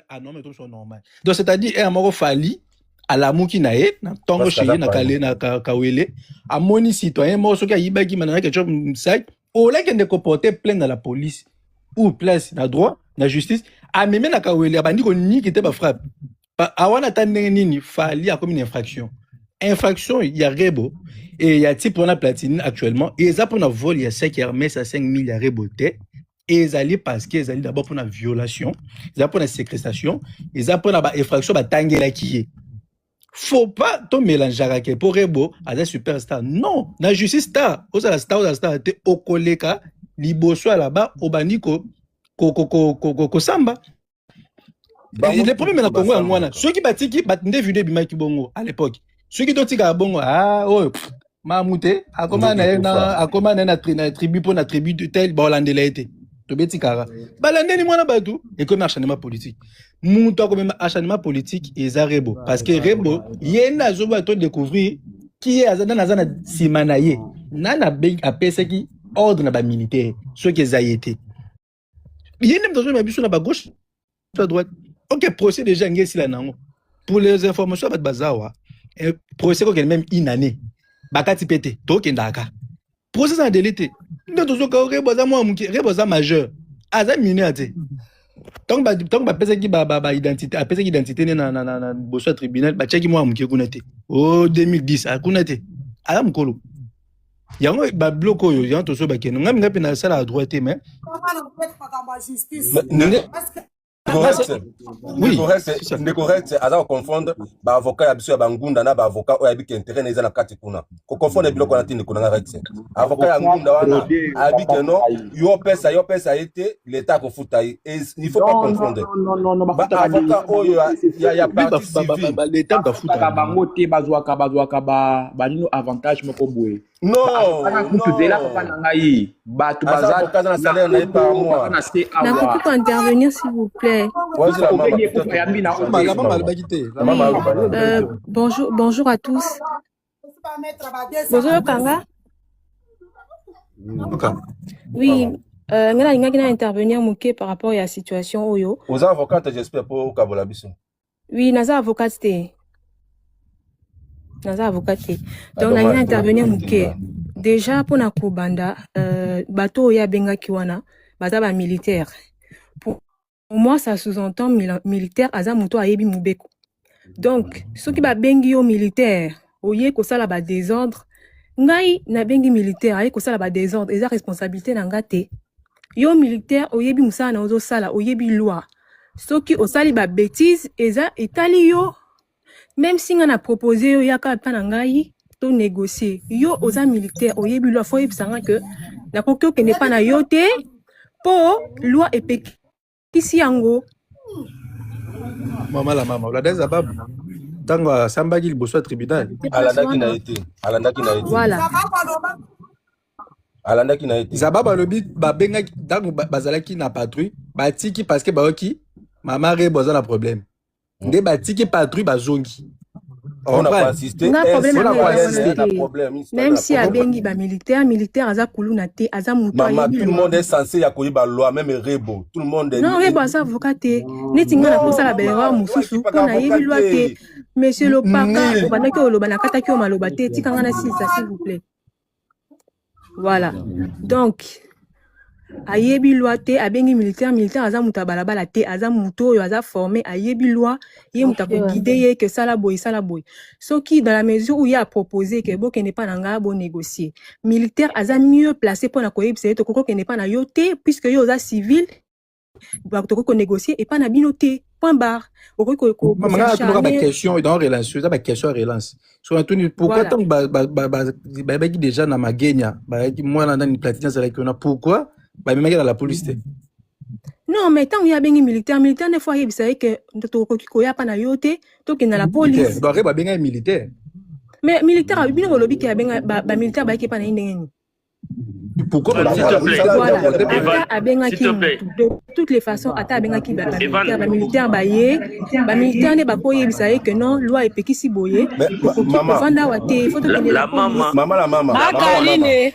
ah non mais tout sont normal. Donc c'est-à-dire un moro fali à la mouki nae na tongo chez na kale na kawele a moni citoyen mo so ka yibaki manana quelque chose msak au là qu'il ne comporter plainte dans la police ou place na droit na justice a même na kawele abandi ko ni qui était ba frappe awana tande nini fali a comme une infraction il y a rebo et il y a type on a platine actuellement et ça pour na vol il y a 5 Hermès à 5 000 reboté et ils allaient parce qu'ils allaient d'abord pour la violation ils allaient pour la séquestration ils allaient pour la infraction ba tangela qui est faut pas to mélanger pour rebo à des superstar non la justice star aux la star était au koleka liboso là-bas au bandiko ko samba. Le problème na Congo ngwana ceux qui batiki batinde vidéo bimaki bongo à l'époque ceux qui dotika bongo ah oh mamute akoma na tribu pour na tribu de tel balandela été to betikara balandeni mwana batu et comme acharnement politique muto comme acharnement politique et zarebo parce que rebo yena zo bato découvrir qui est azana simanaye nana beng apesa ki ordre na ba militaire ceux qui zayete yena mtazo na biso na ba gauche à droite. Ok, procès déjà ngesi la nango. Pour les informations à bazawa, procès ko même une année. Bakati pété, to kendaka. Procès en délité. Ndo tozo ka reboza mo muki, reboza majeur. Aza minate. Tant ba pesa ki ba identité, a pesa ki identité na boso tribunal, ba cheki mo muki kunate. Oh 2010 a kunate. Ala mkolo. Yango ba bloko yo, yango tozo ba keno. Ngam ngapi na sala à droite mais. Oui, c'est correct. Alors confondre ba avocat ya biso ya bangunda na ba avocat o ya biki intérêt na ezana kati kuna. Ko confondre biloko na tindi kuna ngaraxe. Avocat ya ngunda wana abike no yo pesa été l'état ko futa il faut pas confondre. Non, ba avocat o ya parti civil l'état ba futa ka bango te bazwaka ba nino avantage moko boye. Non, N'a pas intervenir s'il vous plaît. Bonjour à tous. Bonjour Kanga. Oui, ngana intervenir muke par rapport à la situation oyo. Aux avocats j'espère pour Kabola biso. Oui, naza avocat té. Donc on a intervenir muke déjà pour na kubanda bateau ya benga kiwana bazaba militaire. Pour moi ça sous-entend militaire aza muto ayebi mubeko. Donc ceux qui ba bengi yo militaire oye ko sala ba désordre ngai na bengi militaire aye ko sala ba désordre eza responsabilité na ngate. Yo militaire oyebi musala na ozo sala oyebi loi. Ceux qui osali ba bêtise eza etali yo. Même si on a proposé yo yaka panangai to négocier yo aux militaires oyebi loi faut yebisanga que na kokyo ke n'est pas na yote po loi epeki ici yango mama la deza babu tango sambaki liboso tribunal alandaki na été voilà alandaki na été zababa lobi ba benga tango bazalaki na patrouille batiki parce que baoki mama re boza na problème nde batiki patrouille bazongi on n'a pas assisté même si a bengi ba militaire aza kuluna te aza muto maman tout le monde est censé yakoyi ba loi même rebo tout le monde est non rebo aza avocat te netinga na kosa la berwa mususu pona yebi loi te monsieur le paka obandaki oloba na kataki o maloba te tikanga na sisa s'il vous plaît voilà donc ayebi loi te abengi militaire aza muta balabala te aza muto yo aza formé ayebi loi ye muta ko guider ye que sala boy soki dans la mesure où il a proposé que boke n'est pas nanga bon négocier militaire aza mieux placé pour na ko yebisa to koko ke n'est pas na yo te puisque yo aza civil ba to ko négocier et pas na binoté point barre ko manga to ba question dans relation ça ba question relance so antoni pourquoi tant ba déjà na magenya ba moi na ndani platine ça là pourquoi bah même dans la police. Non mais tant il y a bien militaire des fois il sait que to ko ya pa na yote to ke na la police. Doit ba bien militaire. Mais militaire a bien lobby ki a bien ba militaire ba ki pa na ndenge. Pourquoi voilà a bien ki de toutes les façons ata bien ki ba militaire ba militaire ne ba ko yebisa que non loi epekisi boye. Maman vanda wate faut to la maman Makaline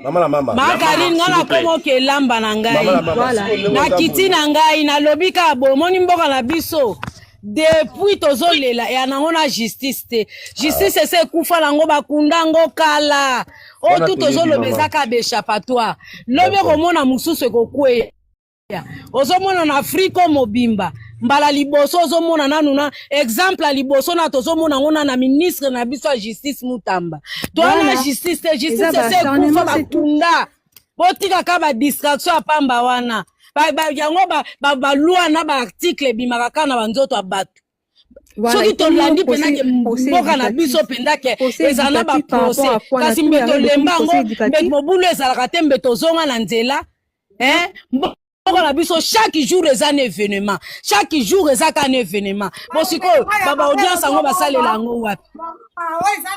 Mama la mama. Makarine ngana komo ke lamba na ngai. Voilà. Na kiti na ngai na lobika bomoni mboka na biso. Depuis tozolela ya nango na justice te. Justice c'est kufa nango bakunda ngo kala. O tout tozolobezaka d'échappatoire. Lobe komona mususu kokwe. Ozomona na Afrika mobimba. Mbala liboso ozomona nanu na exemple liboso na tozomona ngona na ministre na biso ya justice Mutamba. Toi na justice c'est kufa bakunda. Botika ka ba distraction apamba wana. Yango ba loi na ba article bimaka na banzoto abatu. Soki tolandi penake mboka na biso pendake ezana ba procès kasi mbeto lembango mbeto mobulu ezalaka te mbeto zonga na nzela mboka na biso chaque jour eza na événement chaque jour eza ka na événement bosiko baba audience ngo basalela ngo wapi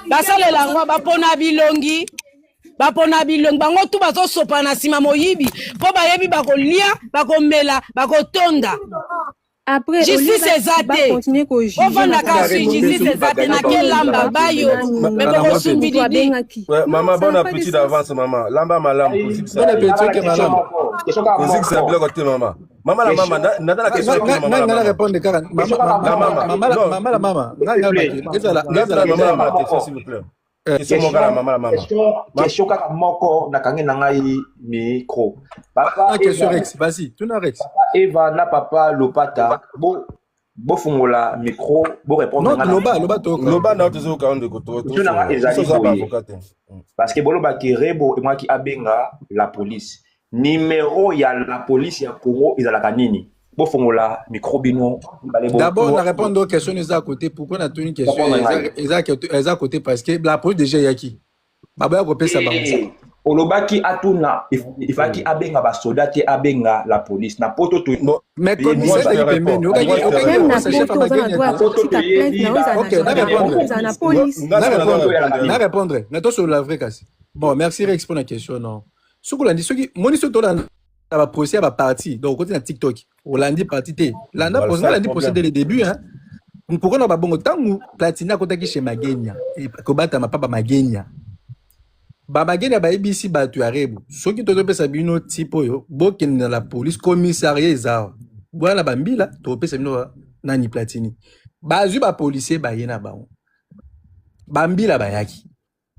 basalela ngo bapona bilongi bango tu bazosopa na sima moyibi po bayebi bakolia bakomela bakotonda. Après, justice ezate. On va na kasi justice ezate na quel lamba bayo. Mais pour subidi. Maman, bon appétit d'avance maman. Lamba malam. Bon appétit que malam. Qu'est-ce que ça bloque côté maman? Maman la maman, nada la question que maman. Nana répondre car maman la maman. Qu'est-ce la maman la question s'il vous plaît. Question kaka moko na kangi na ngai micro. Papa question Rex, vas-y, tu n'as Rex. Eva na papa Lopata, bo fungola micro, bo répondre na loba na tozo ka onde ko to. Tu n'as ezali parce que bolo ba kirebo et moi qui abenga la police. Numéro ya la police ya Congo ezalaka nini? Bo fungola micro bino. D'abord on répondre aux questions à côté pourquoi on a une question à côté parce que la police déjà yaki. Baba ko pesa bango. Olobaki atuna il faut ki abenga ba soldat te abenga la police na poto to mais commissaire il peut même na répondre na to sur la vraie casse. Bon merci Rex pour la question non. Soukula ndi soki moni soto la ba procès ba parti donc côté na TikTok Olandi parti te landa procès dès le début hein. Pourquoi na ba bongo tangu Platina kotaki chez Magenya et ko bata ma papa Magenya. Babagena ba ibisi batu ya rebu soki tozopesa bino tipo yo bokende na la police commissariat ezao bwana bambila topesa bino nani Platini bazui ba policier ba yena bango bambila bayaki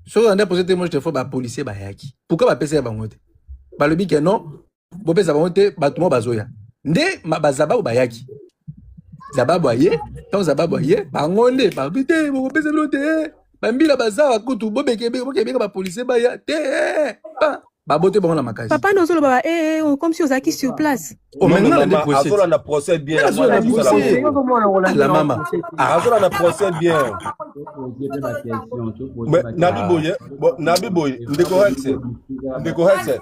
so anda poser témoin je te faut ba policier bayaki pourquoi ba pesa bango te balobi ke non bopesa bango te batu mo bazoya nde bazaba bayaki zababu aye tant zababu aye bango nde babite bopesa bino te bambila bazawa kutu bobekebe ba policier ba ya te ba bote bon na makasi papa nous le baba comme si on a qui sur place au maintenant on procès bien la maman on a procès bien mais nabi boye ndekorexe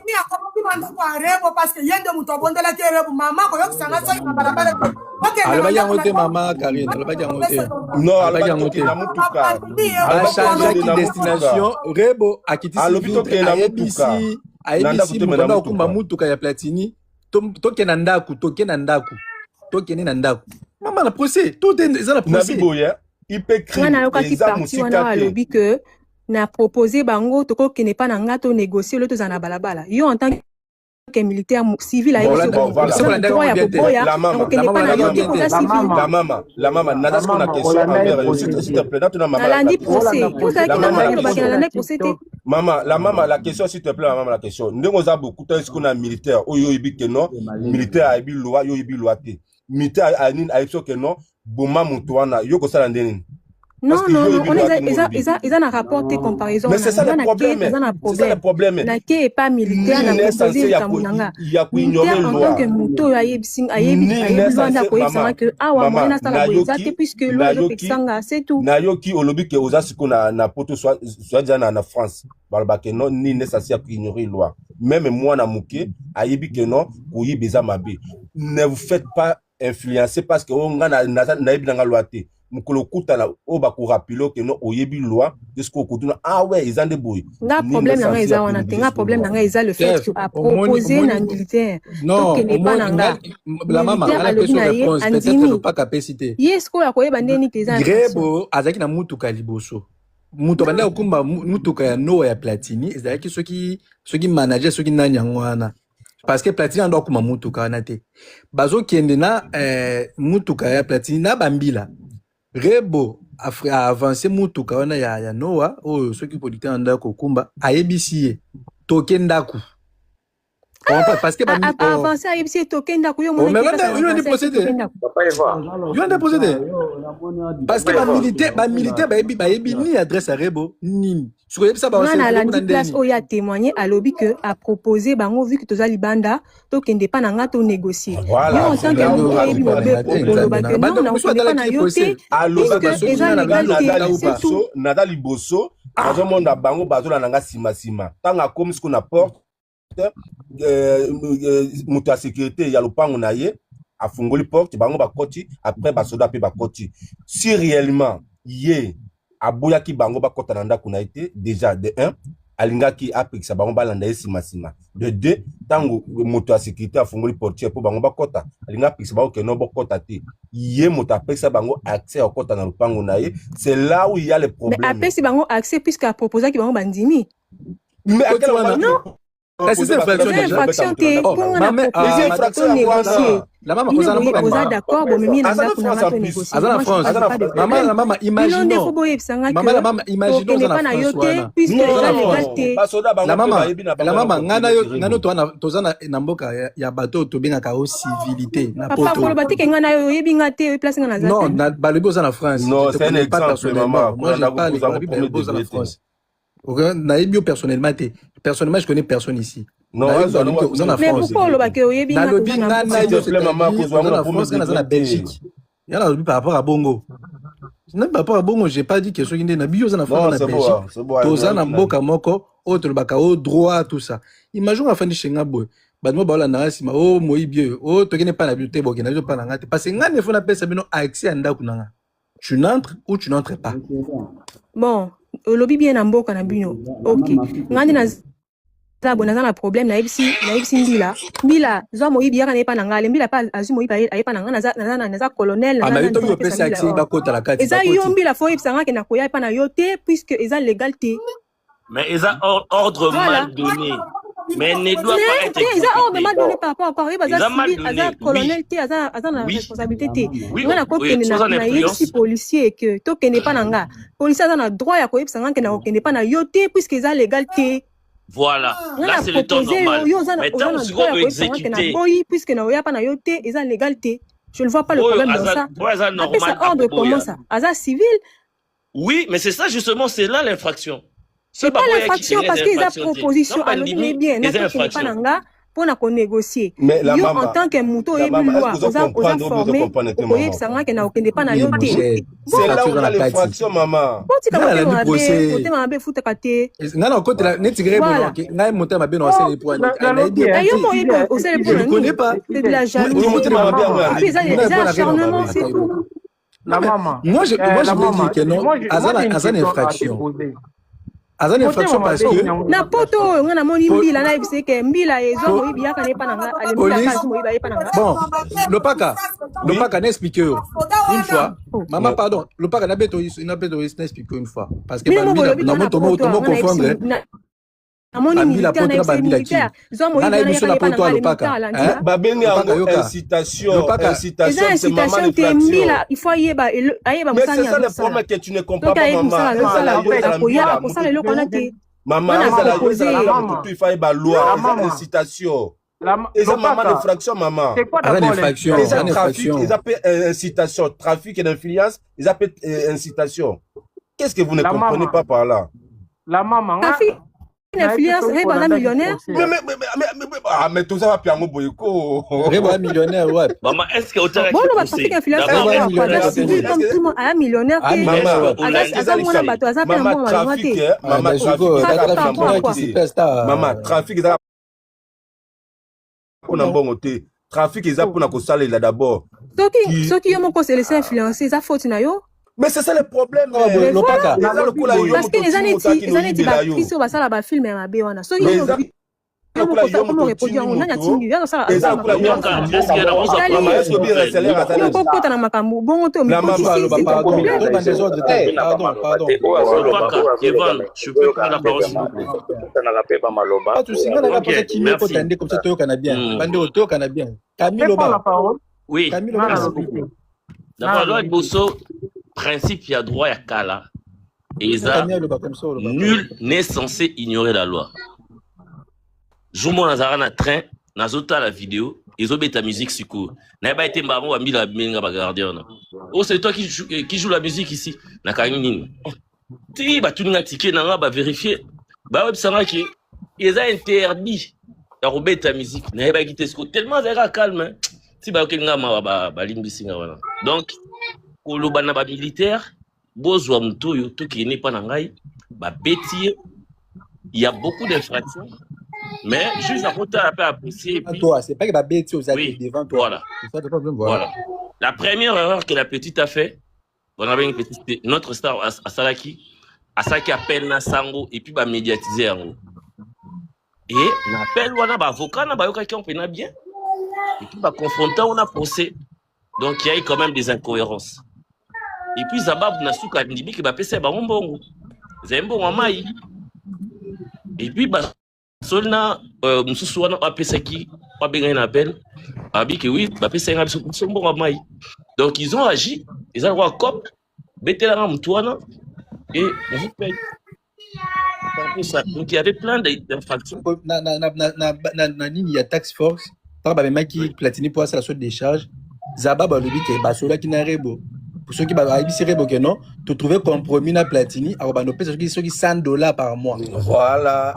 parce que yende mutobondo la terre maman ko yokusanga so na barabara alors yango te maman Karine alors yango te non alors yango te na mutuka ba changer de destination rebo akitisi alobito ke na mutuka aibisi mukanda okumba mutuka ya Platini toke na ndaku na ndaku mama na procès tout est na procès nabiboya ipekri eza mutika alobi que na proposé bango toko ke ne pas na ngato négocier le tozana balabala yo en tant que militaire civil la maman nada ce qu'on a question envers s'il te plaît maman la question s'il te plaît maman la question ndenge oza beaucoup tant qu'on a militaire oyo yibi que non militaire a yibi loi yo yibi loi te militaire a nini a yibi que non boma mutu wana yo ko sala ndeni. Non, on est un rapport de comparaison. Mais c'est ça le problème. C'est ça le problème. N'est pas militaire, n'a posé Kamunanga. Militaire en tant que mouto, puisque c'est tout. Nayoki olobi ke oza siko na poto soit déjà na France. Balba ke non ni nécessaire pour ignorer loi. Même moi na muke ayebi ke non pour y beza mabe. Ne vous faites pas influencer parce que on na yebi na loi te. Mukolo kutana oba ko rapilo ke no oyebi loi jusqu'au kutuna ouais ils ont des boy na problème na nga wana tenga problème na nga le fait que a proposer na militaire non la maman a la question réponse peut-être pas capacité yes ko ya koyeba ndeni peza grebo azaki na mutuka liboso muto banda okumba mutuka ya no ya Platini ezalaki soki manager soki nani yango wana parce que Platini ando okuma mutuka wana te bazokende na mutuka ya Platini na bambila Rebo a avancé mutuka wana ya Noah oyo soki producteur anda kokumba ayebisi ye tokendaku parce que avancé ayebisi tokenda ku yo mona yo ndi procédé yo ndi procédé parce que ba militaire bayebi ni adresse à Rebo ni sur yebisa ba on a la place où il a témoigné à lobby que a proposé bango vu que toza libanda tokende pa nanga to négocier yo en tant que moyebi ba que non na ko na yote puisque eza légalité nada liboso bazomonda bango bazola nanga sima tanga comme ce qu'on apporte mutu ya sécurité ya lopango na ye afungoli porte bango bakoti après basoda pe bakoti si réellement ye aboyaki bango bakota na ndako na été déjà de 1 alingaki apekisa bango balanda ye sima de 2 tango mutu ya sécurité afungoli portière po bango bakota alinga apekisa bango keno bakota te ye mutu apekisa bango accès à kota na lopango na ye c'est là où il y a le problème mais apekisa bango accès puisque a proposé ki bango bandimi mais à quel moment non c'est une infraction t'es pour la maman vous êtes d'accord bon mais na ndako négocier la maman imaginons maman imaginons pas na yote puisque la légalité la maman ngana tozana na mboka ya bato to bengaka o civilité na poto papa ko batike ngana yo yebi ngate place ngana za non na balobi oza na France non c'est un exemple maman moi je parle de la France. Naïbio personnellement, je connais personne ici. Non, mais pourquoi le bac est bien en Belgique? Il y a par rapport à Bongo. Par rapport à Bongo, j'ai pas dit que ce qui est bio en France en Belgique. Tous en Mboka Moko, autre le bacao droit tout ça. Imagine la fin de Chengaboy. Badmo Baola Narasima, oh Moïbio, oh tu n'es pas la beauté, bon, n'a pas la parce que il faut appeler ça accès à Ndakunanga. Tu n'entres ou tu n'entres pas. Bon. Lobby bien en mboka na bino ok ngandi na zabona na problème na ibsi mbila zo moyibi yaka na pa na ngale mbila pa azu moyibi ayepa na ngana na za colonel na na to pesa accès ba kota la kati eza yo mbila fo ibsa ngaka na koya pa na yote puisque eza légalité mais eza ordre mal donné mais ne doit pas être exécuté. Ils ont mal donné par rapport à Azar colonel, Azar la responsabilité. On a compris que policier que tout n'est pas nanga. Policier a droit à quoi il n'est pas na yoté puisqu'ils ont légalité. Voilà, là c'est le temps normal. Mais tant que vous exécuter, puisque n'a pas na yoté, ils ont légalité. Je ne vois pas le problème dans ça. Après ça ordre comment ça? Azar civil. Oui, mais c'est ça justement, c'est là l'infraction. C'est pas l'infraction parce qu'ils ont proposition à l'autre bien, n'a pas nanga pour na négocier. Yo en tant que mouton et loi, aux formés, au yeb sanga que na okende pas na yoté. C'est là où l'infraction maman. Bon tu vas côté mabe futa kate. Ngana côté la netigre bon ngai monter mabe no c'est les points. Yo mo yeb au c'est les points. Je connais pas. C'est de la jalousie. Puis ça acharnement c'est tout. La maman. Moi je veux dire que non, azan infraction. Azan infraction parce que na poto on a moni mbila na ibise ke mbila ezo moyibi yaka ne pananga ale mbila kasi moyibi aye pananga bon le paka n'explique une fois maman pardon le paka na beto n'explique une fois parce que mbila na moto mo confondre amoni militaire zo moyibi na pananga babengi incitation c'est maman mbila il faut yeba ayeba musanya mais c'est ça le problème que tu ne comprends pas maman il faut yeba loi incitation et ça maman infraction maman c'est quoi l'infraction ils appellent incitation trafic d'influence ils appellent incitation qu'est-ce que vous ne comprenez pas par là la maman influence Reba millionnaire mais tout ça va piango boyko Reba millionnaire ouais maman est-ce que autant bon on va trafic influence comme tout le monde a millionnaire maman trafic ça on a bon côté trafic ils a pour na ko salela d'abord soki yo moko se laisser influencer ça faute na yo. Mais c'est ça le problème. Parce que les années, ils ont dit, film et ma béwana. comment répondre on a tingi ya ça est-ce qu'il y a dans sa est-ce que bien receller à ça kokota na makambo bongo te La maman, pardon, pardon. Evan, je peux prendre la parole s'il vous plaît. Pas tout sinon on a pas qui me peut tendre comme ça toi canadien. Bande auto canadien. Camille Loba. Oui. Camille Loba. D'abord loi Bosso principe il y a droit à Kala. Et ça nul n'est censé ignorer la loi. Jomo Nazara na train, nazota la vidéo, ils ont mis ta musique sur cours. N'a pas été maman ou ami la minga bagardien. Oh c'est toi qui joue la musique ici. Na kanini. Si bah tu n'as ticket n'a pas vérifier. Bah web ça qui ils ont interdit de remettre ta musique. N'a pas quitté ce tellement zéra calme. Si bah ok nga ba limbi voilà. Donc kolobana ba militaire bozwa mutoyo to qui n'est pas nangai ba bêtier. Il y a beaucoup d'infractions. Mais juste à côté, on peut apprécier. Toi, c'est pas que la bête aux oui, devant toi. Voilà. Ça, voilà. La première erreur que la petite a fait, on avait une petite, notre star Asalaki appelle Nassango et puis va médiatiser en haut. Et l'appel on a avocat, on a qui on peut bien. Et puis va confronter, on a procès. Donc il y a eu quand même des incohérences. Et puis Zabab Nasuka Ndibi qui va passer à Mbongo. Zembo Mamaï. Et puis bah Solna, Moussou wana apesaki, pas bien un appel, abi que oui, bah pesa un sombo amai. Donc ils ont agi, ils ont droit cop, betela mtouana et on vous paye. Donc il y avait plein d'infractions. Na nini ya tax force, par ba maki platini pour ça la sorte des charges. Zaba ba lobi ke ba sola ki na rebo. Pour ceux qui ba ibisi rebo que non, tu trouver compromis na platini, alors ba no pesa qui $100 par mois. Voilà.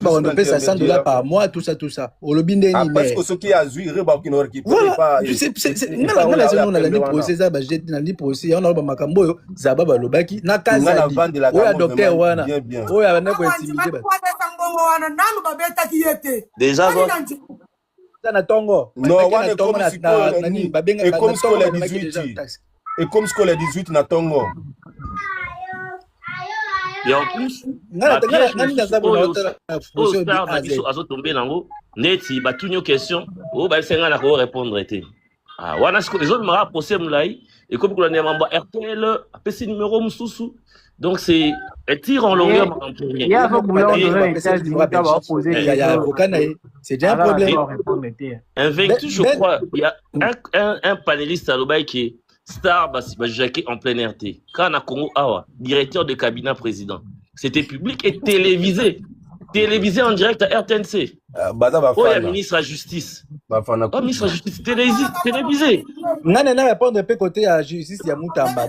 On paie ça $100 par mois, tout ça. Au lobby n'est ni parce que ce qui a joué, qui n'aurait pas. C'est on a dit procès, ça va jeter dans le procès, on a pas makambo, Zaba Balobaki, na kaza. Oya docteur wana. Oya na ko intimider ba. Déjà ça na tongo. Non, wana comme nani babenga et comme ce les 18. Et comme ce les 18 na tongo. Et en plus, tombé nango neti batunyo question o ba senga na ko répondre été ah wana ce que les autres m'a posé mulai et comme qu'on a mambo RTL apesi numéro mususu donc c'est un tir en longueur en premier il y a c'est déjà un problème invaincu je crois il y a un panéliste à l'Obaï qui est Star Jacquet en plein RT. Quand on a Congo Awa, directeur de cabinet président, c'était public et télévisé. Télévisé en direct à RTNC. Oh, il y a ministre à justice. Oh, ministre à justice, télévisé. Non, répondre un peu côté à justice, il y a Moutamba.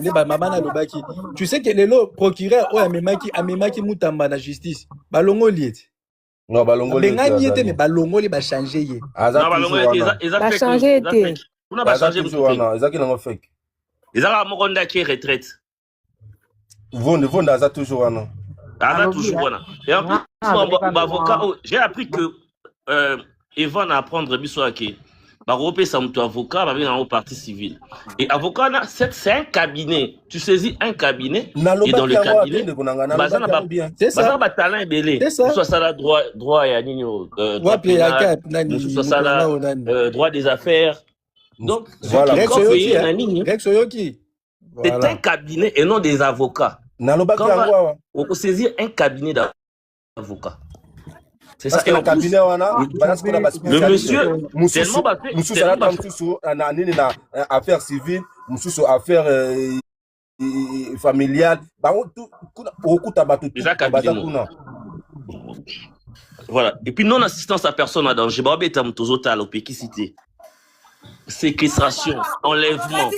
Tu sais que le procureur, oh, Amemaki Moutamba na justice. Balongo liet. Non, Balongo liet. Mais Balongo liet va changer. Non, Balongo liet, il a changé. On a pas changé. Ils ont un qui est retraite. Vonda a toujours un an. Toujours un. Et en plus, avocat, j'ai appris que Evan a apprendre Bissouaki. Baropé, c'est un avocat, va venir en partie civile. Et avocat, c'est un cabinet. Tu saisis un cabinet. Et dans le cabinet, c'est ça. Talent belé. Soit ça là, droit et anino. Soit ça là, droit des affaires. Donc, voilà. C'est un cabinet et non des avocats. On peut saisir un cabinet d'avocats. C'est ça. Le cabinet, le monsieur, tellement affaires civiles, affaires familiales. Voilà. Et puis non-assistance à personne à danger. Séquestration, enlèvement.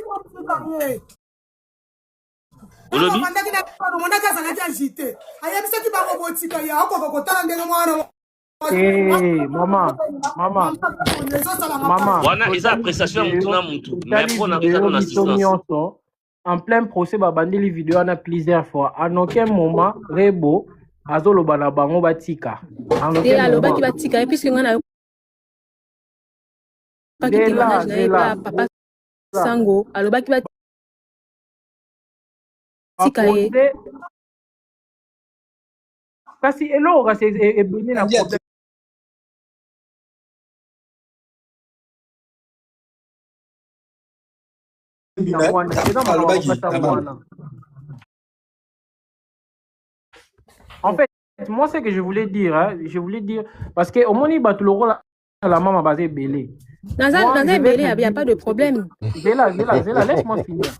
Maman. Wana eza appréciation mutuna mutu. Mais pour na assistance. En plein procès babandi les vidéos en a plusieurs fois. En aucun moment Rebo azoloba na bango batika. En aucun moment. Batika puisque ngana papa Sango alobaki batika ye kasi eloko kasi ebini na problème En fait, moi, ce que je voulais dire, parce que au moins, il bat le rôle à la maman basée belé. Dans un belé, il n'y a pas de problème. Zéla, laisse-moi finir.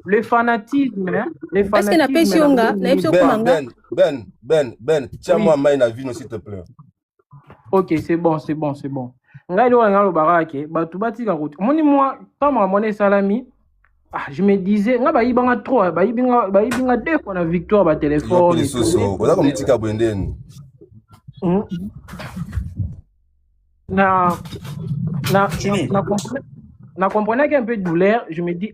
Le fanatisme, Parce que la passion, Ben, tiens-moi main à vino, s'il te plaît. Ok, c'est bon. Moi, Salami, je me disais, trop, deux fois la victoire, téléphone. Na comprenais qu'un peu de douleur, je me dis,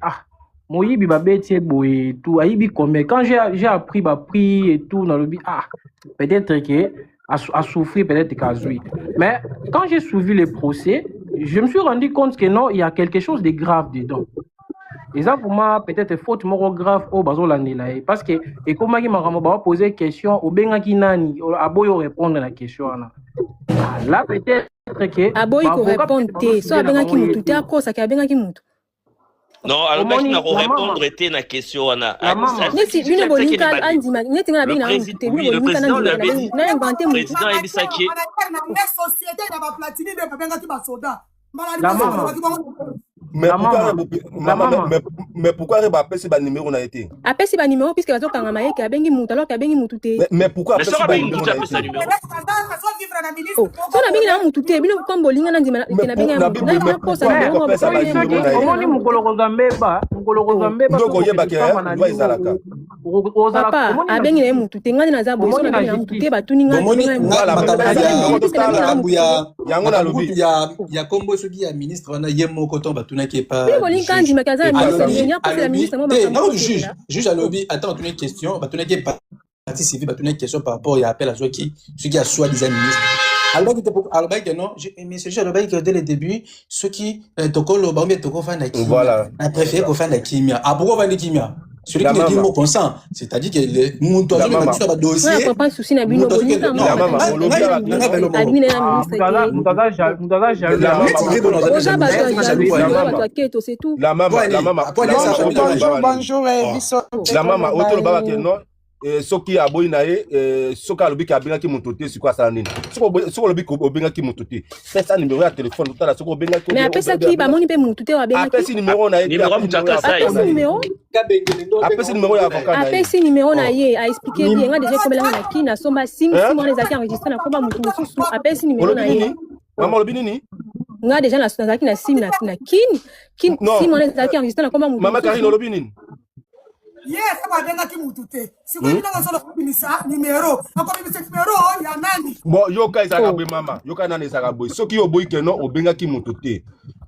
Moïbi babetier boy tout, aïbi comme quand j'ai appris prix et tout dans le but, peut-être que à souffrir, peut-être qu'à jouir. Mais quand j'ai suivi le procès, je me suis rendu compte que non, il y a quelque chose de grave dedans. Et ça pour moi peut-être faute grave au bazo l'année parce que et comment il m'a posé question au bengaki nani aboyo répondre à la question là peut-être que aboyo ko répondre so bengaki mutu te akosa ka bengaki mutu. Non, alors moi, je vais répondre à la question. Le président a dit ça qui mais pourquoi il a passé le numéro n'a été? A passé le numéro puisque bazo kanga maye ka bengi mutu alors ka bengi mutu te. Mais pourquoi passer le numéro? Oh, so na bengi na mutu te bino kombo linga na ndima na bengi na mutu. Na posa numéro ba omoni mukolo Zambeba ndoko yeba ke va izalaka. Papa a bengi na mutu te ngani na za boy so na bengi na mutu te batuni ngani yango na lobi ya kombo soki ya ministre wana yemo koton batuna ke pas juge à lobby attends une question batuna ke partie civile batuna une question par rapport à appel à ceux qui a soi-disant ministre alors que non mais c'est juste que dès le début ceux qui tokolo ba toko fanda kimia voilà a préféré ko fanda kimia a pourquoi fanda kimia celui qui ne dit mot consent c'est-à-dire que le monde doit sur le dossier pas souci na bino soki aboyi na ye soki alobi ki abengaki moto te sikoyo asala nini soki olobi obengaki moto te pesa numéro ya telefone totala soki obengaki mais apesaki bamoni mpe motu te apesi numéro na ye apesi numéro ya avocat na ye apesi numéro na ye aexplike bien nga déjà kombelanga na kini nasomba simona ezalaki enregistre na komba motu mosusu apesi numéro na ye mama olobi nini nga déjà nazalaki na sim na kini simona ezalaki enregistre na komba motu mama Karine olobi nini Yes, abengaki mutu te. Siko bino ngazolo kubimisa numéro. Akobimisa numéro ya nani? Bon, yoka ezaka boy mama. Yoka nani ezaka boy. Soki yo boy keno obengaki mutu te.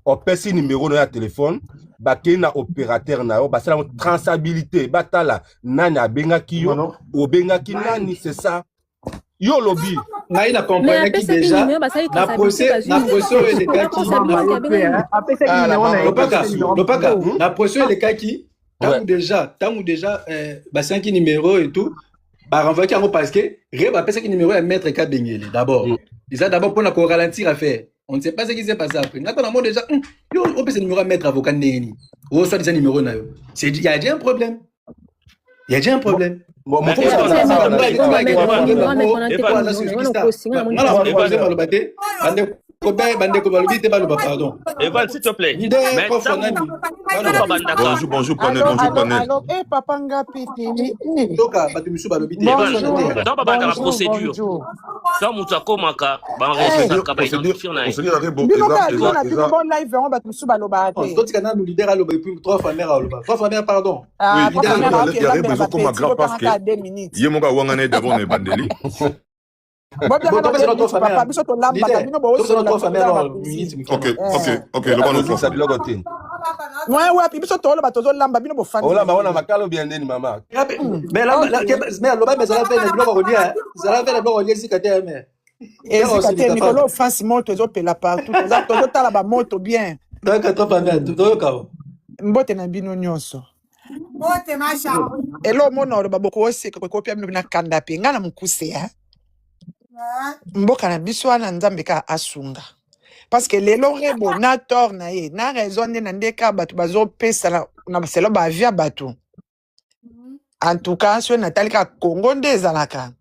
Opesi numéro na ya téléphone, bakei na opérateur na yo, basala traçabilité, batala nani abengaki yo, obengaki nani, c'est ça. Yo lobby. Na ina comprendre qui déjà na procès le cas qui na procès le cas qui tant ou déjà bah 5 numéros et tout bah renvoyer parce que Reba pèse qui numéro à mettre ka Bengele d'abord ils a d'abord pour la ralentir affaire on ne sait pas ce qui s'est passé après maintenant on déjà yo on peut ce numéro à mettre avocat neni ou soit des numéros na c'est il y a déjà un problème bon mon pardon. Evan, s'il te plaît. Bonjour, panel. Eh, papa Ngapi. Dans la procédure. Quand Moutako Maka, mboka na biso wana nzambe ka asunga parce que lelo rebo na tor na ye na raison nde na ndeka bato bazopesa na baselo ba via bato. En tout cas, sur Nathalie Congo des alaka.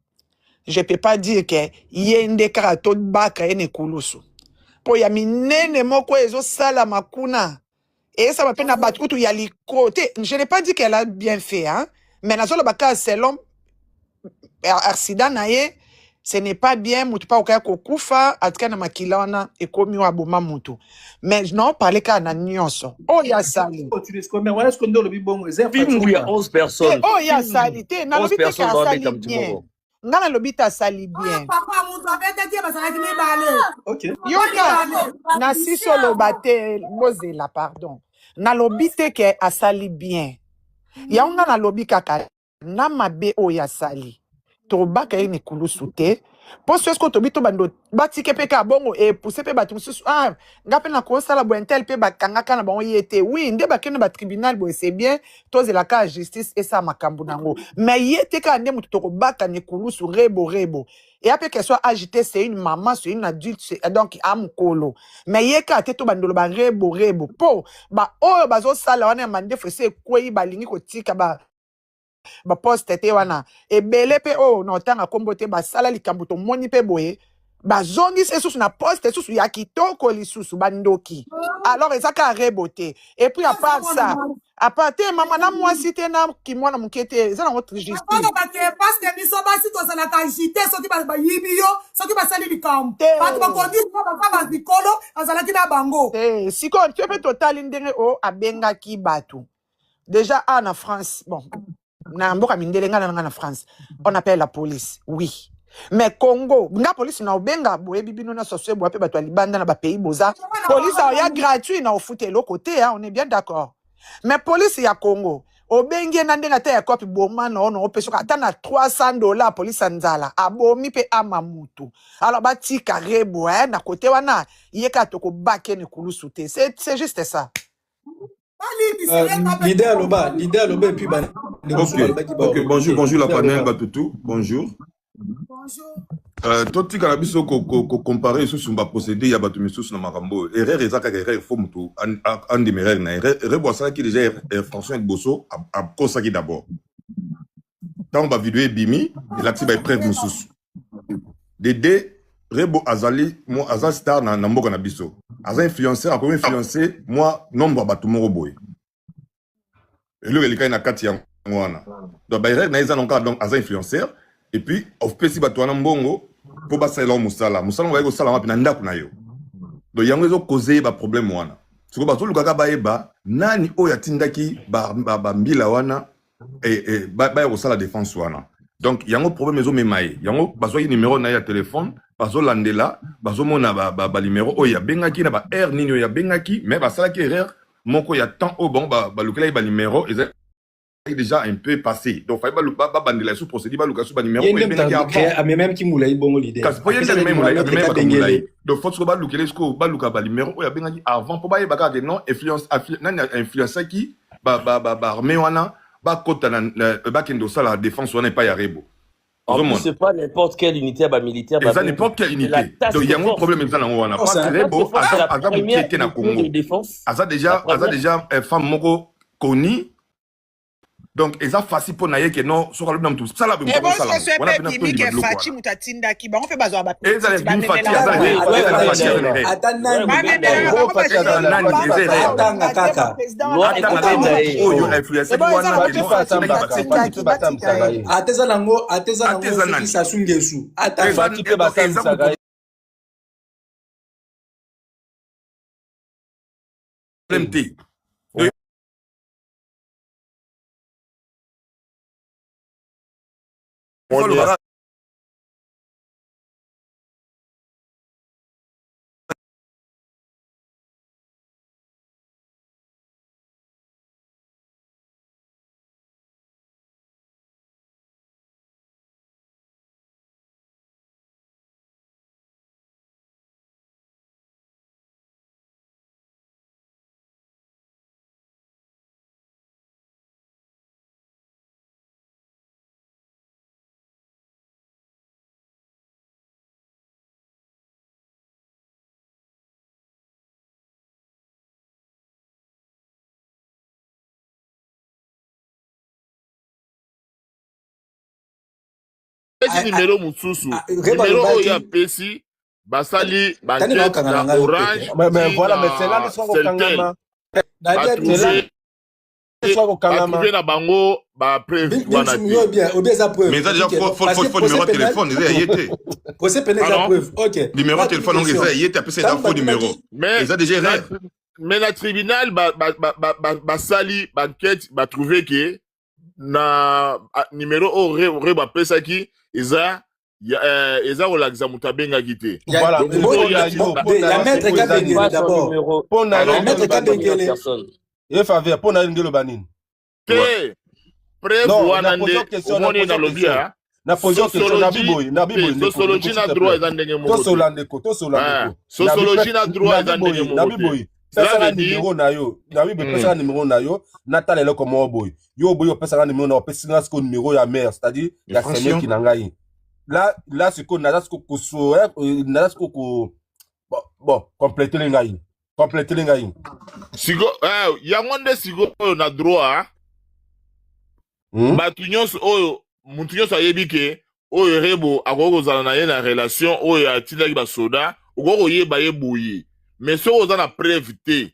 Je peux pas dire que yende karato baka ene kulusu. Po ya minene moko ezo sala makuna. Et ça va peine battre tout y a les côtés. Je n'ai pas dit qu'elle a bien fait, hein. Mais dans le baka selon accident naie, ce n'est pas bien, mutu pa okaya kokufa, atka na makilana et komi wa boma mutu. Mais non, parler ka na nyonso. Oh ya sali. Film où il y a 11 personnes. Oh ya sali. Te na 11 lobite personnes ka dans sali un petit bien. moment. Ngana lobita sali bien. Papa, mon doigt, Ok. Yoka, na siso lobate, bozela, pardon. Na lobite ke asali bien. Ya unga na lobi kaka, na mabe o ya sali. To baka ni kulusu te. Poso esko to bito bando, batike pe ka bongo e pousse pe batu mususu. Ah, ngape na kosala bo entel pe bakangaka na bango yete. Oui, nde bakene ba tribunal bo c'est bien. Toze la ka justice et ça makambu nango. Mais yete ka nde mutu to baka ni kulusu rebo. Et après qu'elle soit agitée, c'est une maman, c'est une adulte, donc am kolo. Mais yeka te to bandolo ba rebo. Po, ba oyo bazo sala wana mande fese kwei balingi kotika ba poste te wana. E bele pe no tanga kombo te ba sala likambo to moni pe boye. Ba zongi se susu na poste susu ya kitoko lisusu bandoki. Alors ezaka rebote. Et puis à part ça, à part maman na moi cité na ki mwana mukete, ça na votre justice. parce que miso basi to sala ka jité soki ba yibio, soki ba sali likambo. Ba to ko dis ba bikolo, azala ki na bango. Siko tu peux total ndenge o abenga ki batu. Déjà en France, bon, na mboka mindele nga France, on appelle la police. Oui. Mais Congo, la police na obenga boye bibino na soswe boye pe bato libanda na ba pays boza. Police ya gratuit na ofute lo côté hein, on est bien d'accord. Mais police ya Congo, obengi na ndenga te ya kopi boma na ono opeso ata na $300 police nzala. Abomi pe amamutu. Alors ba tika rebo hein na côté wana yeka toko bakene kulusu te. C'est juste ça. L'idée à l'oba et puis Ok, bonjour la panel Batutu, bonjour. Toi tu as biso ko comparer sous son procédé ya batu misus na makambo. Erreur ezaka erreur faut mutu en demeure na erreur bossa qui déjà François Bosso a consacré d'abord. Tant ba vidéo bimi, il active ba preuve musus. Dédé Rebo Azali, moi Azal star na mboka na biso. Azal influenceur, encore influencé, moi nombre batu moro boy. Et lui il na kati ya ngwana. Donc ba erreur na eza encore donc Azal influenceur et puis of pesi batu wana mbongo po ba sala musala. Musala wa ko sala mapi na ndaku na yo. Donc yango ezo causer ba problème wana. Siko ba toluka ba yeba nani oya tindaki ba mbila wana et ba ko sala défense wana. Donc yango problème ezo memaye. Yango bazo yi numéro na ya téléphone bazo landela bazo mona ba numéro oya bengaki na ba air nini oya bengaki mais ba sala ki erreur moko ya temps au bon ba lukela ba numéro est déjà un peu passé. Donc fallait ba bandela sous procédure ba luka sous ba numéro et bengaki avant mais même qui moulay bongo l'idée. Parce que il même moulay donc faut que ba lukela sous ba luka ba numéro oya bengaki avant pour ba ye ba ka non influence influencer qui ba armée wana ba kota na ba kendo sala la défense wana pas ya rebo. En plus, c'est pas n'importe quelle unité militaire. Ça n'importe quelle unité. Donc il y a un problème dans la wana. Parce que rebo a qui na Congo. Asa déjà femme moko koni. Donc eza facile pour naye que non so ka lobna tout ça la et bon c'est pas bimi que Fati mutatinda ki ba on fait bazo ba eza les bin Fati pesi numéro mususu. Numéro oya pesi basali banquette na Orange. Mais voilà, mais c'est là que sont kangama. Batrouvé na bango ba preuve wana. Mais ça déjà faut numéro de téléphone, ils ont été. Procès pénal la preuve. OK. Numéro de téléphone on les a été après c'est un faux numéro. Mais ils ont déjà erreur. Mais la tribunal ba sali banquette ba trouvé que na numéro aurait ba pesa qui isa relaxa mutabenga gité. Voilà, la maître Kabengele d'abord. Pour la maître Kabengele. Il faveur pour na ngelo banine. Que preuve wana ne na lobia. Na position question na biboy, sociologie na droit za ndenge mo. Sociologie na droit za ndenge mo. Na biboy. Pesa numéro na yo. Na biboy pesa numéro na yo. Natale le comme boy. Yo boy pesa numéro na pesa na ce numéro ya mère, c'est-à-dire ya seigneur qui nangai. Là ce qu'on a ce qu'on bon compléter les ngai. Compléter les ngai. Sigo ya ngonde sigo na droit. Batu nyonso oyo mutu nyonso ayebi ke oyo rebo akokozala na ye na relation oyo atindaki basoda okokoyeba ye boye mais soki oza na preuve te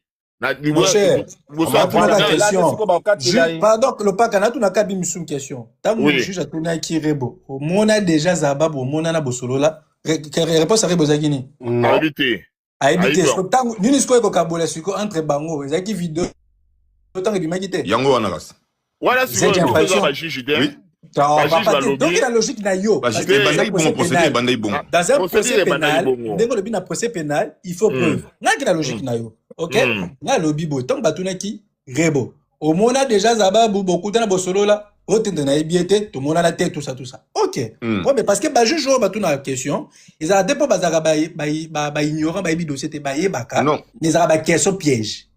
pardon lopaka natunaka bimisu question ntango juge atunaki rebo omona déjà zababo omona na bosolola réponse ya rebo ezalaki nini ayebi te ayebi te ntango nini sikoyo ekokabola siko entre bango ezalaki video ntango ebimaki te yango wana kasi voilà sikoyo okoza bajuge te donc la logique na yo dans un procès pénal ndenge lobi na procès pénal il faut preuve ngaki la logique na yo OK nga lobi bo tant batunaki rebo omona déjà zababu bokutana bosolola otende na ebiete to mona la tête tout ça OK bon mais parce que ba juge batuna question ils a depo bazaka ba ignorant ba ebi dossier te ba yebaka les ba question piège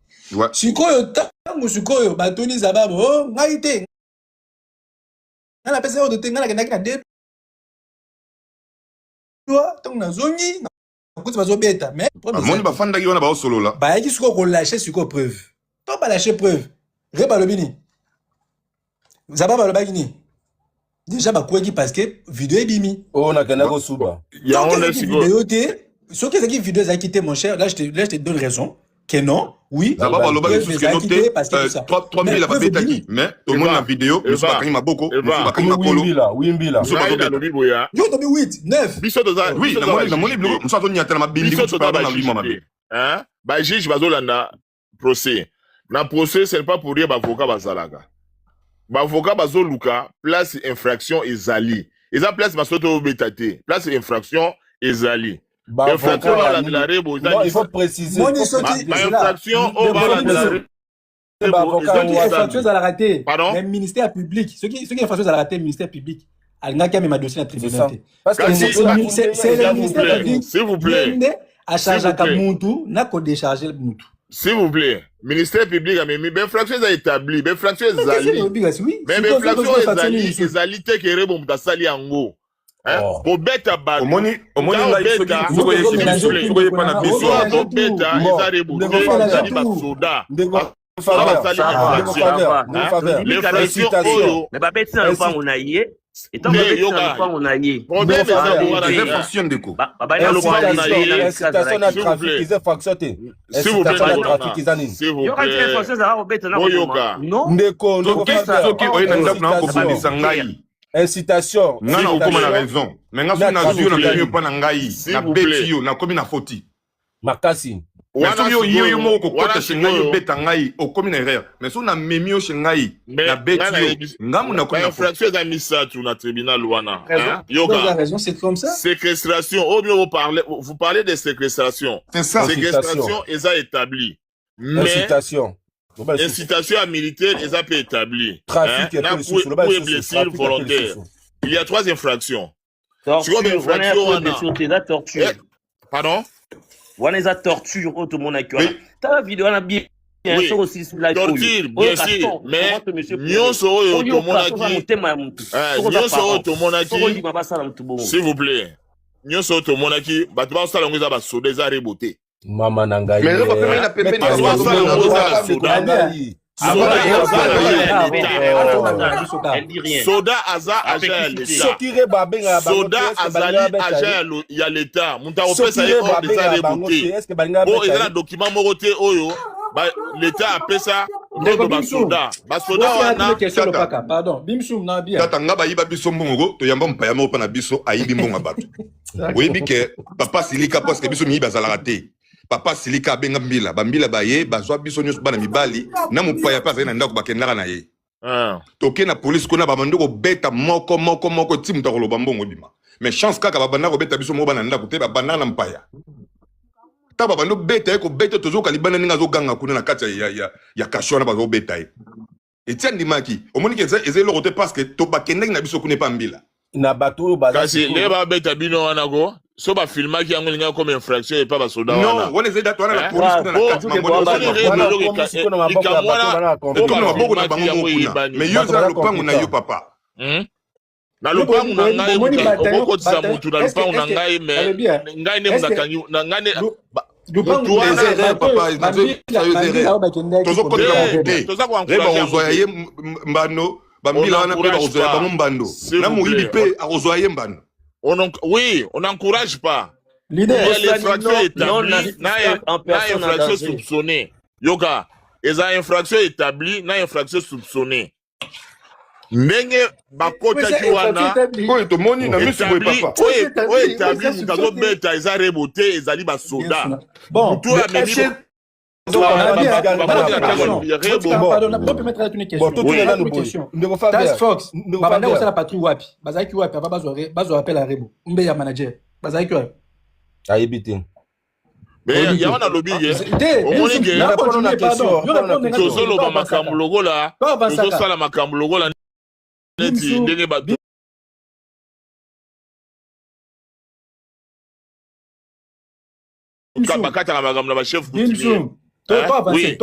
sikoyo tango sikoyo batuni zababu oh ngai te na pesa de tenga na kenda de toi tant na zongi na kuti bazobeta mais moni bafanda ki wana ba solola ba yaki siko ko lâcher siko preuve to ba lâcher preuve reba lobini zaba ba lobaki ni déjà ba kweki parce que vidéo ebimi oh na kenda ko suba ya on laisse vidéo te ce que c'est vidéo za quitté mon cher là je te donne raison que non oui ça va pas loba que ce noté 3000 la babeta qui mais tout le monde la vidéo je pas quand maboko je pas quand makolo wimbila yo to be 8 9 biso to za oui na moni bilo mso to nyata na mabindi biso to ba na lima mabe hein ba juge bazolanda procès na procès c'est pas pour dire ba avocat bazalaka ba avocat bazoluka place infraction ezali eza place basoto betate place infraction ezali infraction la rebo il faut préciser infraction au infraction à la raté même ministère public ce qui infraction à la raté ministère public alingaki même dossier na tribunal parce que c'est le ministère public s'il vous plaît à charger ka muntu na ko décharger muntu s'il vous plaît ministère public a mis infraction est établi infraction ezali mais infraction ezali te que rebo mutasali yango pour beta bad omoni beta sokoye pa na biso beta ezarebo ezali basoda mais ba beta na lopango na ye etant que beta na lopango na ye fonction de ko baba na lopango na ye incitation à trafic ils infraction te incitation à trafic izani yo ka tire fonction za ba beta na non ndeko soki oye na ndako na ko bandisa ngai incitation ngana okoma na raison mais nga so na zio na mieux pas na ngai na beti yo na komi na foti makasi wana yo moko kota chenga yo beta ngai okomi na erreur mais so na memio chengai na beti yo ngamu na komi na infraction za misatu na tribunal wana yoga raison c'est comme ça séquestration vous parlez de séquestration séquestration est établi mais incitation à militaire, ils ont établi. Trafic et blessure volontaire. Il y a 3 infractions. Torture. Pardon? On les a torture, tout le monde a cru. Ta vidéo, on a bien sûr aussi sur la torture, bien sûr. Mais, nous sommes tout le monde a qui. S'il vous plaît. Nous sommes tout le monde a qui. Battement, ça, on a sauvé des arrêts beauté. Mama nangai. Mais le papa il a pépé Elle dit rien. Soda aza agent ya l'État. Soda azali agent ya l'État. Munta opesa ye ordre eza reboté. Oh, eza na document moko te oyo. L'État appelle ça ndoto basoda. Basoda wana pardon. Bimsum na bien. Tata nga bayiba biso mbongo to yamba mpaya moko na biso ayibi mbongo bato. Oyebi ke papa silika parce que biso miyiba zalaka te. Papa silika benga mbila bambila baye bazwa biso nyonso bana mibali na mopaya pa azali na ndako bakendaka na ye. Toke na police kona babando ko beta moko ti muta koloba mbongo bima. Mais chance kaka babanda ko beta biso mo bana ndako te babanda na mpaya. Ta babando beta ko beta tozo kalibana ninga zo ganga kuna na kati ya kashona bazo beta ye. Etienne Dimaki omoni ke ezelo rote parce que to bakendaki na biso kuna pa mbila. Na bato baza kasi leba beta bino wana go so ba filmaki yango linga comme infraction et pas ba soda wana. Non, on les aide à la police kuna na kati mais yo za lupango na yo papa. Na lupango na ngai okoko tsa mutu na lupango na ngai me ngai ne munakanyu na ngai ne lupango les papa tozo ko reba ozoya mbano bambila wana pe bazoya bango mbando na moyibi pe azoya mbando. Oui, on n'encourage pas. L'infraction établie, infraction soupçonnée. Yoga, ils ont infraction établie, na infraction soupçonnée. Ndenge bakota kiwana, tomoni na misu boy papa. Établi mukazo beta ils ont reboté, ils ali ba soda. Bon, tout la même chose. Task Fox, babanda kosala patrouille wapi? Bazaki wapi? Bazo appel à Rebo. Mbe ya manager. Bazaki wapi? Ayebite. Mais ya wana lobby ye. Omoni ke tozolo ba makambo logola. Tozosala makambo logola neti ndenge ba bakata na makambo na ba chef coutumier. Toi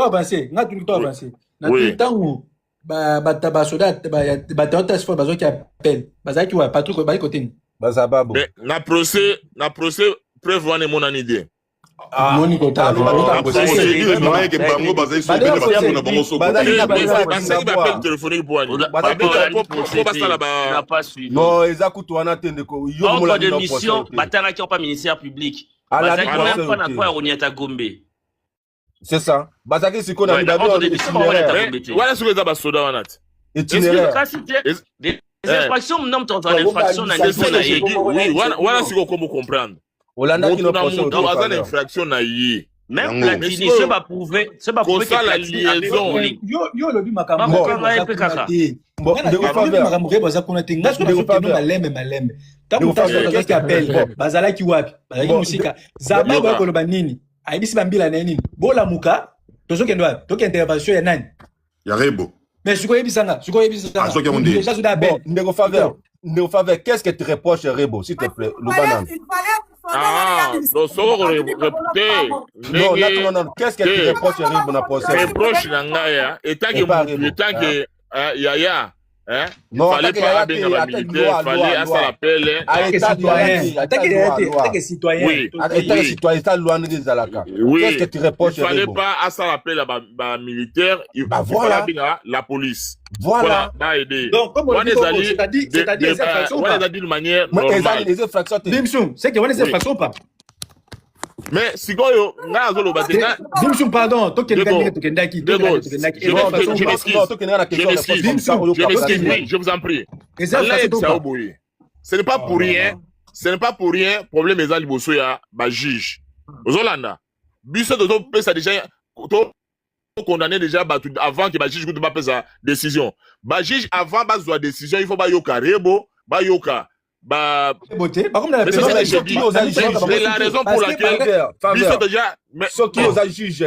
avancer, nga tu avancer. Na tout temps ba soda ba task force bazo ki appel. Bazaki wa patrouille ba côté. Bazababo. Mais na procès preuve wana mon idée. Moni kota. Non, ezakutu wana tende ko yo mola de mission batala ki pas ministère public. Bazaki même pas na quoi onyata Gombe. C'est ça. Bazaki siko na d'abord voilà ce que za basoda wana. Itinéraire. Des infractions non dans infraction na oui, voilà ce qu'on peut comprendre. Olanda qui n'a pas infraction na yi. Même Platini se va prouver que la liaison. Yo lobi makambo. Bon, bazalaki wapi? Bazalaki musika. Zaba ba koloba nini? Aibisi bambila na nini? Bola muka. Tozokende wapi? Toke intervention ya nani? Ya Rebo. Mais siko yebisanga. Ndeko faveur, qu'est-ce que tu reproches Rebo, s'il te plaît? Non, qu'est-ce que tu reproches Rebo na procès? Reproche na ngaya, étant que Yaya, il fallait pas bien la militaire, il fallait à ça l'appel. Attaque citoyen. Oui. Attaque citoyen, ça loin des alaka. Qu'est-ce que tu reproches il fallait pas à ça l'appel la militaire, il fallait bien la police. Voilà. Donc, comme on dit, c'est-à-dire les infractions. On les a dit de manière normale. Les infractions. Bimsum, c'est qu'il y a des infractions pas. Mais si goyo nga zolo batenga Bimsum pardon to kendaki je vous en prie ce n'est pas pour rien problème ezali boso ya ba juge ozolanda biso to pesa déjà to condamner déjà avant que ba juge ko ba pesa décision ba juge avant ba zo décision il faut ba yoka Rebo ba yoka la raison pour laquelle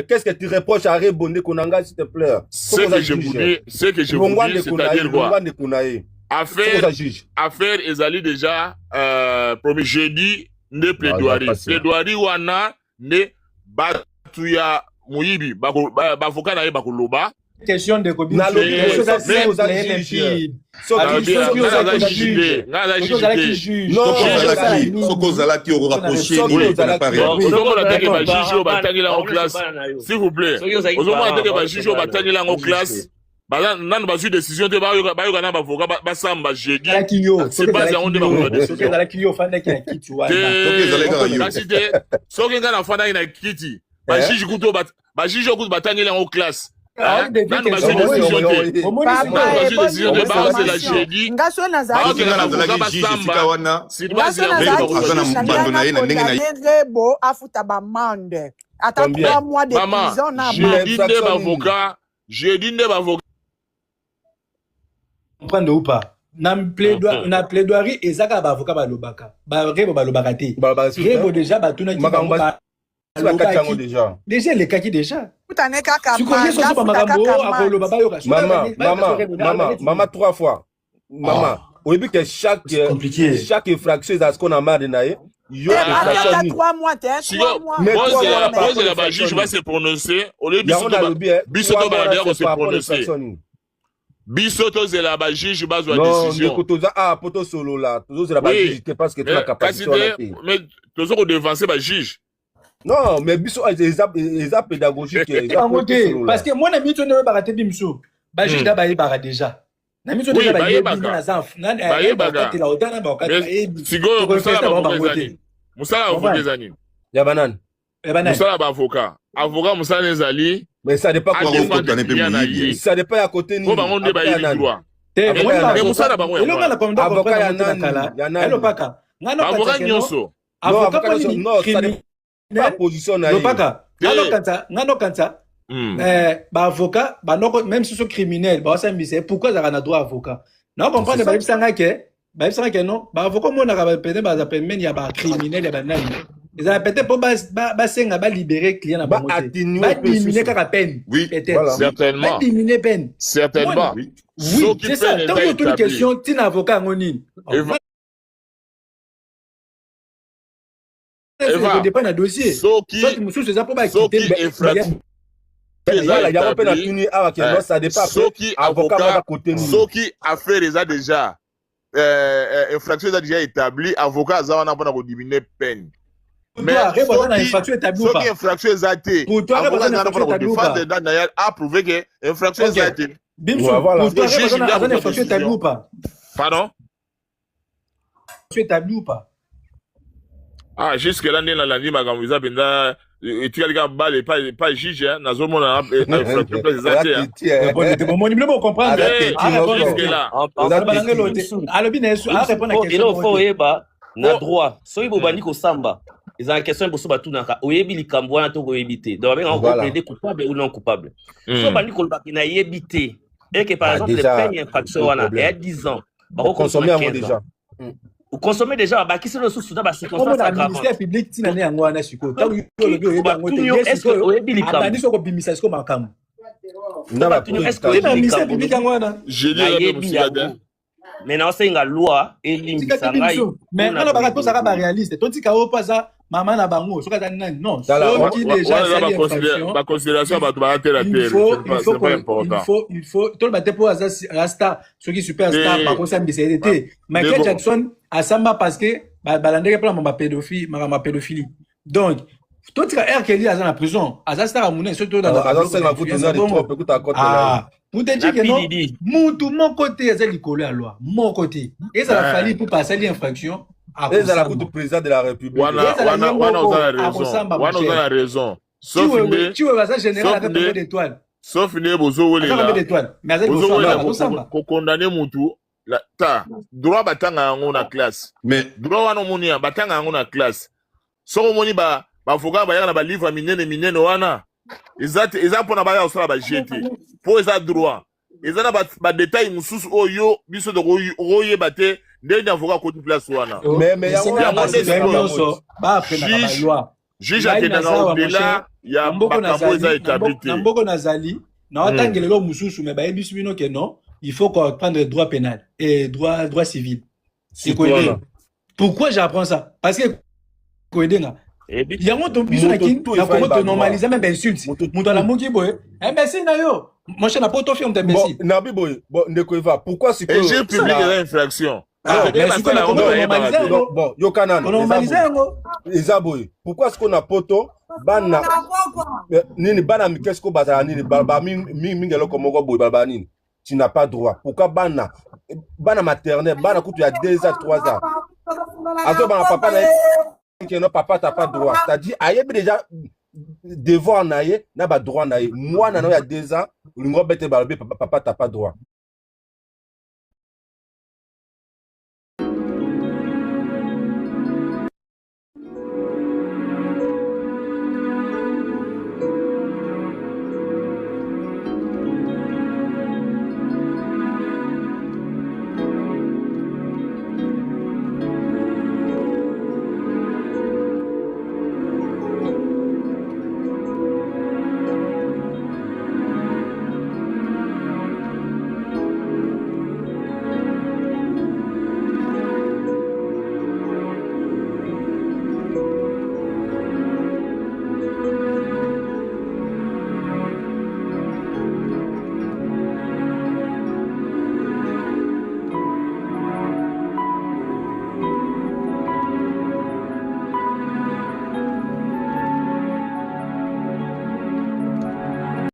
qu'est-ce que tu reproches à Rebonde Konanga, s'il te plaît? Ce que je vous dis, c'est-à-dire quoi? Affaire ezali déjà promis jeudi ne plaidoirie wana ne batuya muyibi bavoka na ye bakoloba question de Kobi. S'il vous plaît. Nan ba décision de ba na ba avocat ba samba jeudi c'est pas ça on de ba décision la kilio fanda ki na kiti wana so kenga na fanda ina kiti ba juge kuto ba juge kuto batani la en classe nan ba décision de ba c'est la jeudi ngaso na za rebo afuta ba mande ata 3 mois de prison na avocat jeudi de avocat comprendre ou pas na plaidoirie ezaka ba avocat ba lobaka ba rebo ba lobaka te rebo déjà ba tuna ki ba déjà les kaki déjà utane kaka maman 3 fois maman au début que chaque infraction est à ce qu'on a marre de naïe yo infraction 3 mois mais la juge va se prononcer au lieu bisoto ba d'ailleurs se prononcer bisoto c'est la juge va la décision poto solo là toujours c'est la juge parce que tu as capacité mais toujours devancer ba juge. Non, mais biso les pédagogique parce que moi na mito ne ba raté bimso ba juge da ba y bara déjà na mito ne ba y na za na te la otana ba ka sigo musala avocat ya banane musala ba avocat musala ezali mais ça dépend quoi ça dépend à côté ni ko ba ngonde ba yi droit musala ba ngwe avocat ya nani elopaka ngano avocat nyonso avocat pas position na ngano kanta ba avocat ba noko même si c'est criminel ba sambise pourquoi ça na droit avocat non comprendre ba bisanga ke non ba avocat mona ka ba pene ba za pene ya ba criminel ya ba nani ils ont peut-être pour ba senga ba libérer client na ba moté ba diminuer ka peine peut-être certainement ba diminuer peine certainement oui c'est ça tant que une question tin avocat ngoni Eva, dépend d'un dossier. Soki affaire déjà infraction déjà établie, avocat a pas diminuer peine. Mais infraction exatée. Pour toi, a prouvé que infraction exatée. Pour toi, infraction établie ou pas? Pardon? Tu es établi ou pas? Ah, jusque là, on a dit, et tu as les gars, pas juge, nazo mona infraction exatée. Mon numéro comprendre. Jusque là. Il faut eba na droit. So ibo bani ko samba. Ils ont une question pour ça tout naka. Oyebi likambo na to koyebite. Donc on va plaider coupable ou non coupable. So bani ko ba na yebite. Et que par exemple les peines infraction wana et 10 ans. Ba consommer déjà. Vous consommez déjà, bah qui c'est le sous dans la circonstance aggravante. Le ministère public tina ne yango na siko. Tant est-ce que oyebi likambo. Abandi soko bimisa siko makam. Est-ce que le ministère public yango na? J'ai dit mais non c'est une loi et limbisangai. Mais on a pas tout ça ba réaliste. Ton tika o pas ça maman na bango soka nani non. Qui déjà la considération ba la terre c'est pas important. Il faut tout le matin pour Rasta ceux qui superstar par contre ça me décédé. Michael Jackson a samba parce que balandeke plan ma pédophilie. Donc toi tu as R Kelly à la prison, à ça star amouné surtout dans la pour te dire que non, mon côté est l'école à loi, mon côté. Et ça a fallu pour passer l'infraction. Et ça a coûté président de la République. On a raison. Sauf tu veux ça général avec combien d'étoiles? Sauf les bozo les là. Mais pour condamner Moutou, ta droit batanga en classe. Mais droit wana monia batanga en classe. So moni ba foka ba yana ba livre minene wana. Ils pour na ba ya osala ba jeté. Pour ça droit. Ils ont ba détail mususu oyo biso de roye baté ndenge avocat côté place wana. Mais ba après na loi. Juge a tena au-delà, il y a makambo za établi. Mboko nazali na otangelelo mususu mais ba yebisu bino que non, il faut qu'on prendre le droit pénal et droit civil. C'est quoi? Pourquoi j'apprends ça? Parce que koedenga il y a un ton biso na kin na comment te normaliser même insulte. Muto la moki boy. Eh ben c'est na yo. Mon cher, n'a pas auto fait, on t'a merci. Bon, Nabi Boy, bon, Nekoeva, pourquoi c'est que... Et j'ai publié des infractions. Mais si on a normalisé, bon, Yokanan, on normalisé, Ezaboy, pourquoi est-ce qu'on a poto, bana, nini, bana, qu'est-ce qu'on bazar, nini, balba, mingelo, comme on boy, balba, nini, tu n'as pas droit. Pourquoi bana maternelle, bana, quand tu as 2 ans, 3 ans, alors, bana, papa, papa, t'as pas droit. C'est-à-dire, aïe, déjà, devoir naïe, n'a pas droit naïe. Moi, il y a 2 ans, le bête balbé, papa, t'as pas droit.